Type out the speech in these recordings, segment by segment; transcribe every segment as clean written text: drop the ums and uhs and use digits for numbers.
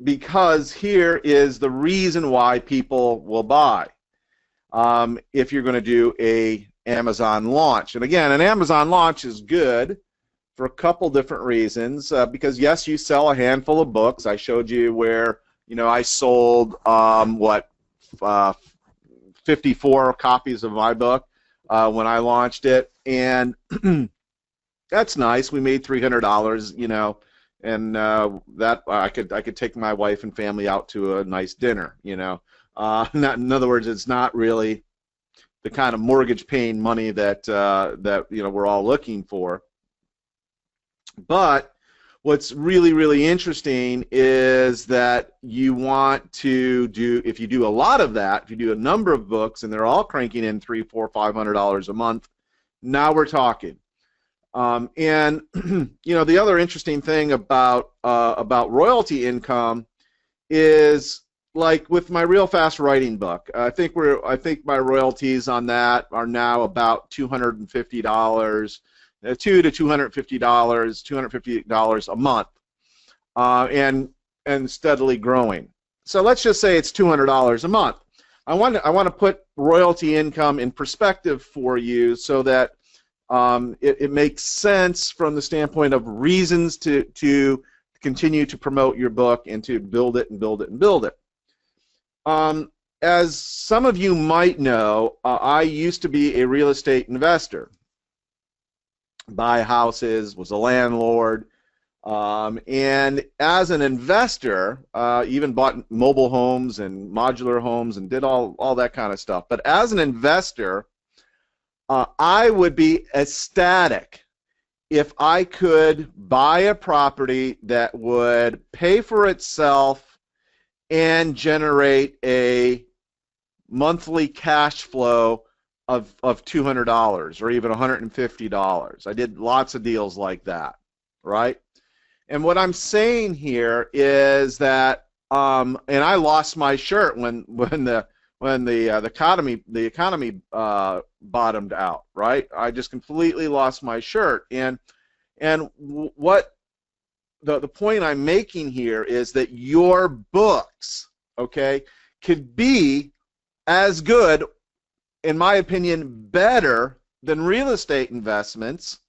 because here is the reason why people will buy if you're going to do a Amazon launch. And again, an Amazon launch is good for a couple different reasons. Because yes, you sell a handful of books. I showed you where I sold 54 copies of my book when I launched it, and that's nice. We made $300, and that I could take my wife and family out to a nice dinner, in other words, it's not really the kind of mortgage paying money that we're all looking for. But what's really, really interesting is that you want to do, if you do a lot of that, if you do a number of books and they're all cranking in $300, $400, $500 a month, now we're talking. And the other interesting thing about royalty income is, like with my Real Fast Writing book, I think my royalties on that are now about $250, $200 to $250, $250 a month, and steadily growing. So let's just say it's $200 a month. I want to put royalty income in perspective for you so that it makes sense from the standpoint of reasons to continue to promote your book and to build it and build it and build it. As some of you might know, I used to be a real estate investor. Buy houses, was a landlord, and as an investor, even bought mobile homes and modular homes and did all that kind of stuff. But as an investor, I would be ecstatic if I could buy a property that would pay for itself and generate a monthly cash flow of $200 or even $150. I did lots of deals like that, right? And what I'm saying here is that, and I lost my shirt when the economy bottomed out, right? I just completely lost my shirt. And what the point I'm making here is that your books, okay, could be as good, in my opinion, better than real estate investments,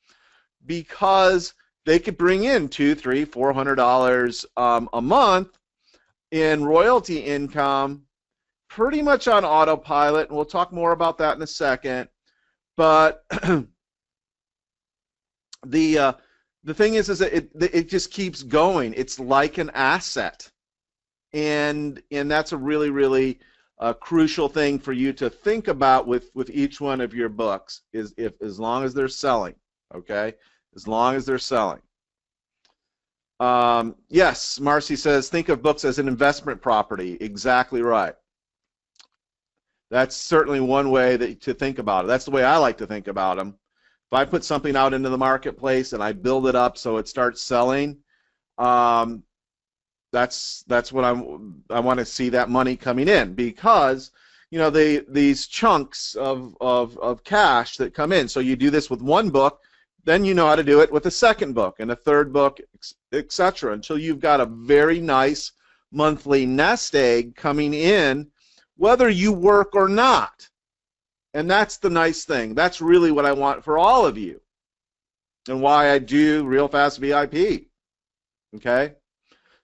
because they could bring in $200, $300, $400 a month in royalty income, pretty much on autopilot, and we'll talk more about that in a second. But the thing is that it just keeps going. It's like an asset, and that's a really, really crucial thing for you to think about with each one of your books, is as long as they're selling, okay? As long as they're selling. Yes, Marcy says, think of books as an investment property. Exactly right. That's certainly one way to think about it. That's the way I like to think about them. If I put something out into the marketplace and I build it up so it starts selling, that's what I want to see, that money coming in, because these chunks of cash that come in. So you do this with one book, then you know how to do it with a second book and a third book, etc., until you've got a very nice monthly nest egg coming in, whether you work or not. And that's the nice thing. That's really what I want for all of you, and why I do Real Fast VIP. Okay?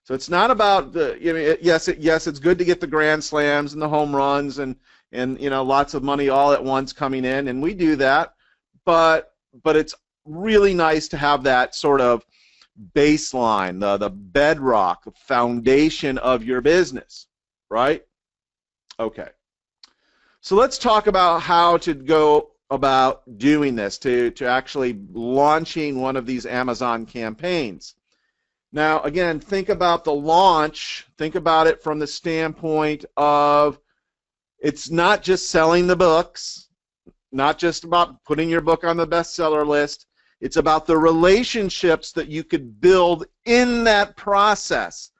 So it's not about yes, it's good to get the grand slams and the home runs and lots of money all at once coming in, and we do that, but it's really nice to have that sort of baseline, the bedrock, the foundation of your business, right? Okay. So let's talk about how to go about doing this, to actually launching one of these Amazon campaigns. Now, again, think about the launch. Think about it from the standpoint of, it's not just selling the books, not just about putting your book on the bestseller list. It's about the relationships that you could build in that process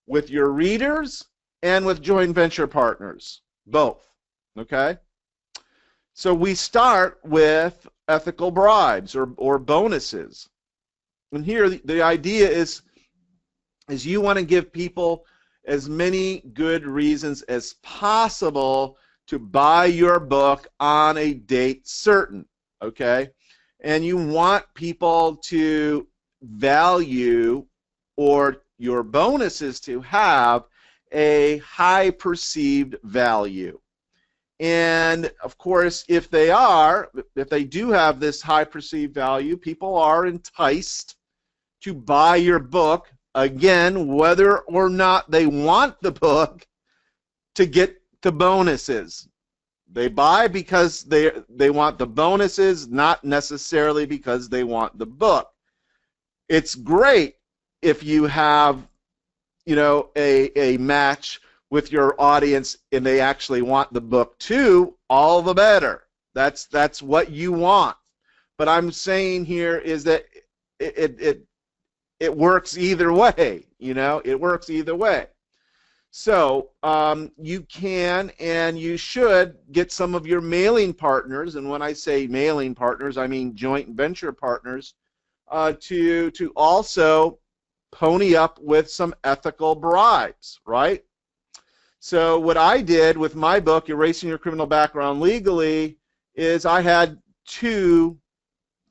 with your readers and with joint venture partners, both. Okay? So we start with ethical bribes or bonuses. And here the idea is is you want to give people as many good reasons as possible to buy your book on a date certain, okay? And you want people to value, or your bonuses to have, a high perceived value. And of course, if they do have this high perceived value, people are enticed to buy your book, again, whether or not they want the book, to get the bonuses. They buy because they want the bonuses, not necessarily because they want the book. It's great if you have, a match with your audience and they actually want the book too, all the better. That's what you want. But I'm saying here is that it works either way, it works either way. So you can and you should get some of your mailing partners, and when I say mailing partners, I mean joint venture partners, to also pony up with some ethical bribes, right? So what I did with my book, Erasing Your Criminal Background Legally, is I had two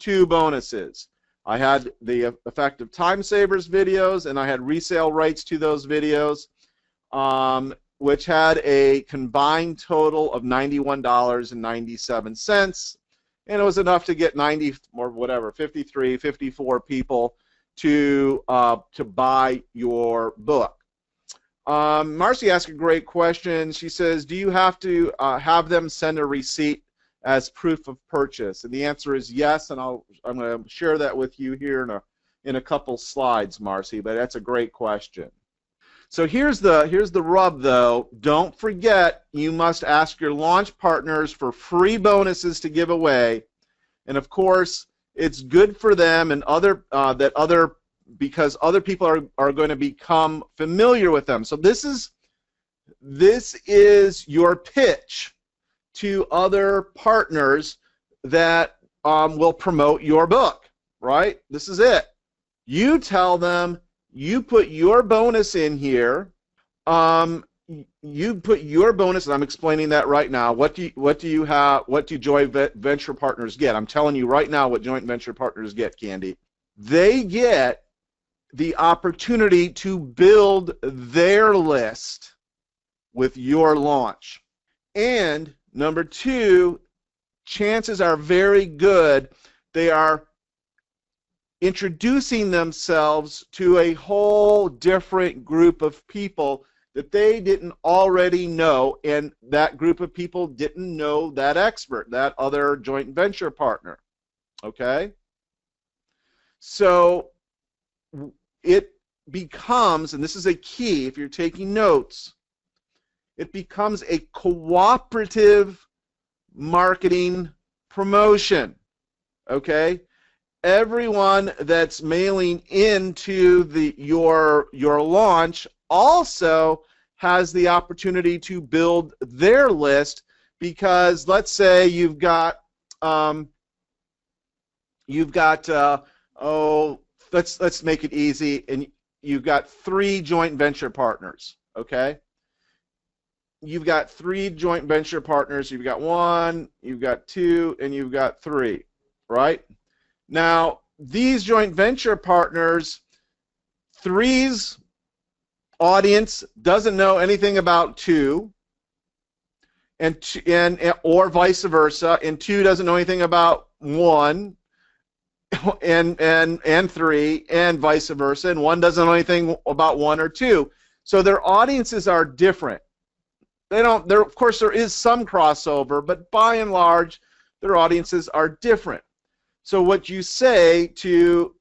bonuses. I had the Effective Time Savers videos, and I had resale rights to those videos, which had a combined total of $91.97, and it was enough to get 90 or whatever, 53, 54 people to buy your book. Marcy asked a great question. She says, do you have to have them send a receipt as proof of purchase? And the answer is yes, and I'm going to share that with you here in a couple slides, Marcy, but that's a great question. So here's the rub, though. Don't forget, you must ask your launch partners for free bonuses to give away, and of course, it's good for them and because other people are going to become familiar with them. So this is your pitch to other partners that will promote your book, right? This is it. You tell them, you put your bonus in here. You put your bonus, and I'm explaining that right now. What do joint venture partners get? I'm telling you right now what joint venture partners get, Candy. They get the opportunity to build their list with your launch. And number two, chances are very good they are introducing themselves to a whole different group of people that they didn't already know, and that group of people didn't know that expert, that other joint venture partner. Okay? So it becomes, and this is a key if you're taking notes, it becomes a cooperative marketing promotion. Okay? Everyone that's mailing into your launch also has the opportunity to build their list, because let's say you've got let's make it easy, and you've got 3 joint venture partners, okay? You've got 3 joint venture partners. You've got 1, you've got 2, and you've got 3, right? Now, these joint venture partners, 3's audience doesn't know anything about 2, or vice versa, and 2 doesn't know anything about 1, and 3, and vice versa, and 1 doesn't know anything about 1 or 2. So their audiences are different. Of course, there is some crossover, but by and large, their audiences are different. So what you say to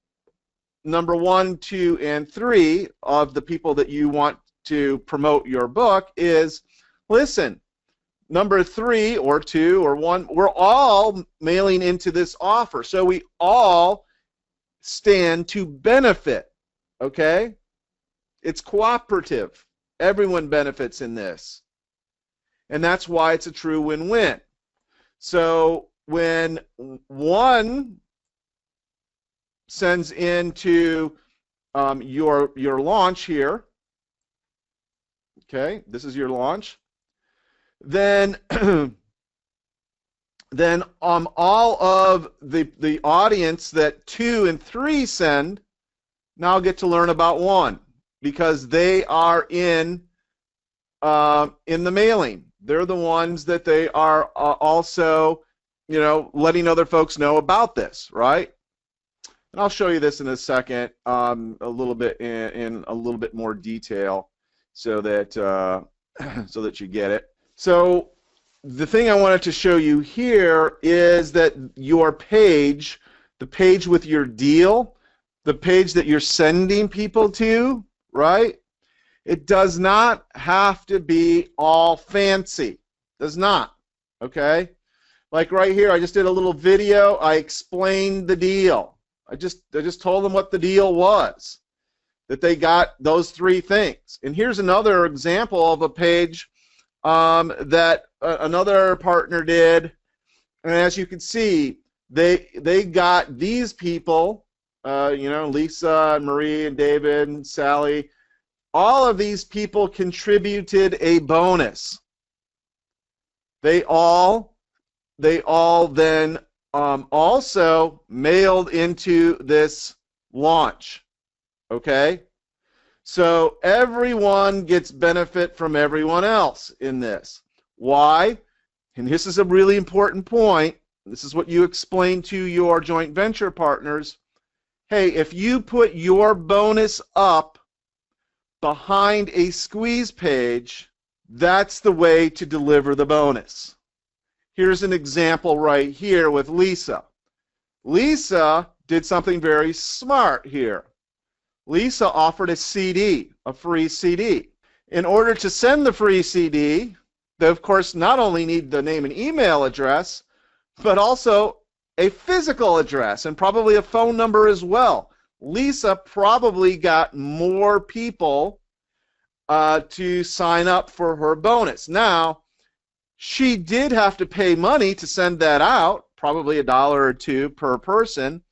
number 1, 2, and 3 of the people that you want to promote your book is, listen, number 3 or 2 or 1, we're all mailing into this offer, so we all stand to benefit, okay? It's cooperative. Everyone benefits in this. And that's why it's a true win-win. So when 1 sends in to your launch here. Okay, this is your launch. Then then all of the audience that 2 and 3 send now get to learn about 1 because they are in the mailing. They're the ones that they are also, letting other folks know about this, right? And I'll show you this in a second, a little bit in a little bit more detail, so that so that you get it. So the thing I wanted to show you here is that your page, the page with your deal, the page that you're sending people to, right? It does not have to be all fancy. Does not. Okay? Like right here, I just did a little video. I explained the deal. I just told them what the deal was, that they got those 3 things. And here's another example of a page that another partner did. And as you can see, they got these people, Lisa, and Marie, and David, and Sally. All of these people contributed a bonus. They all then also mailed into this launch. Okay? So everyone gets benefit from everyone else in this. Why? And this is a really important point. This is what you explain to your joint venture partners. Hey, if you put your bonus up behind a squeeze page, that's the way to deliver the bonus. Here's an example right here with Lisa. Lisa did something very smart here. Lisa offered a CD, a free CD. In order to send the free CD, they of course not only need the name and email address, but also a physical address and probably a phone number as well. Lisa probably got more people to sign up for her bonus. Now, she did have to pay money to send that out, probably $1 or $2 per person.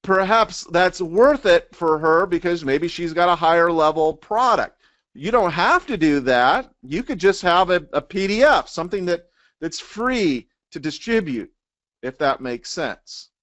Perhaps that's worth it for her because maybe she's got a higher level product. You don't have to do that. You could just have a PDF, something that's free to distribute, if that makes sense.